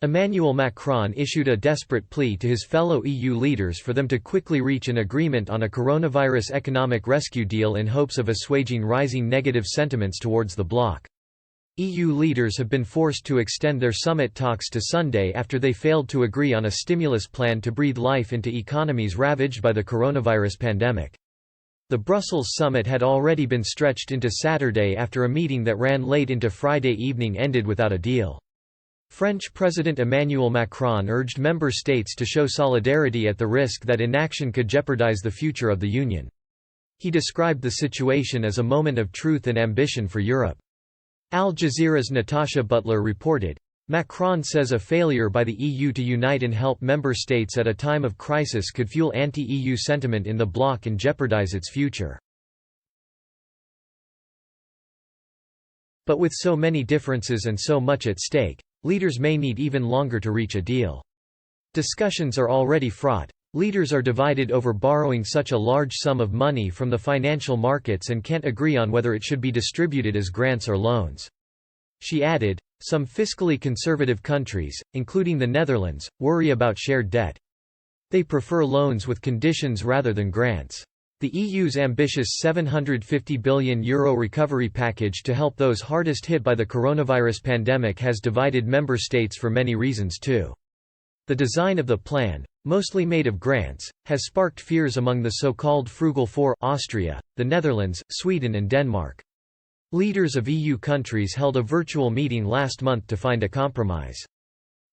Emmanuel Macron issued a desperate plea to his fellow EU leaders for them to quickly reach an agreement on a coronavirus economic rescue deal in hopes of assuaging rising negative sentiments towards the bloc. EU leaders have been forced to extend their summit talks to Sunday after they failed to agree on a stimulus plan to breathe life into economies ravaged by the coronavirus pandemic. The Brussels summit had already been stretched into Saturday after a meeting that ran late into Friday evening ended without a deal. French President Emmanuel Macron urged member states to show solidarity at the risk that inaction could jeopardize the future of the Union. He described the situation as a moment of truth and ambition for Europe. Al Jazeera's Natasha Butler reported, Macron says a failure by the EU to unite and help member states at a time of crisis could fuel anti-EU sentiment in the bloc and jeopardize its future. But with so many differences and so much at stake, leaders may need even longer to reach a deal. Discussions are already fraught. Leaders are divided over borrowing such a large sum of money from the financial markets and can't agree on whether it should be distributed as grants or loans. She added, some fiscally conservative countries, including the Netherlands, worry about shared debt. They prefer loans with conditions rather than grants. The EU's ambitious €750 billion recovery package to help those hardest hit by the coronavirus pandemic has divided member states for many reasons too. The design of the plan, mostly made of grants, has sparked fears among the so-called Frugal Four: Austria, the Netherlands, Sweden and Denmark. Leaders of EU countries held a virtual meeting last month to find a compromise.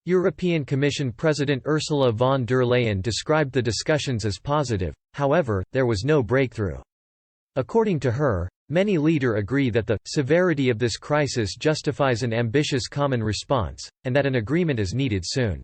European Commission President Ursula von der Leyen described the discussions as positive, however, there was no breakthrough. According to her, many leaders agree that the severity of this crisis justifies an ambitious common response, and that an agreement is needed soon.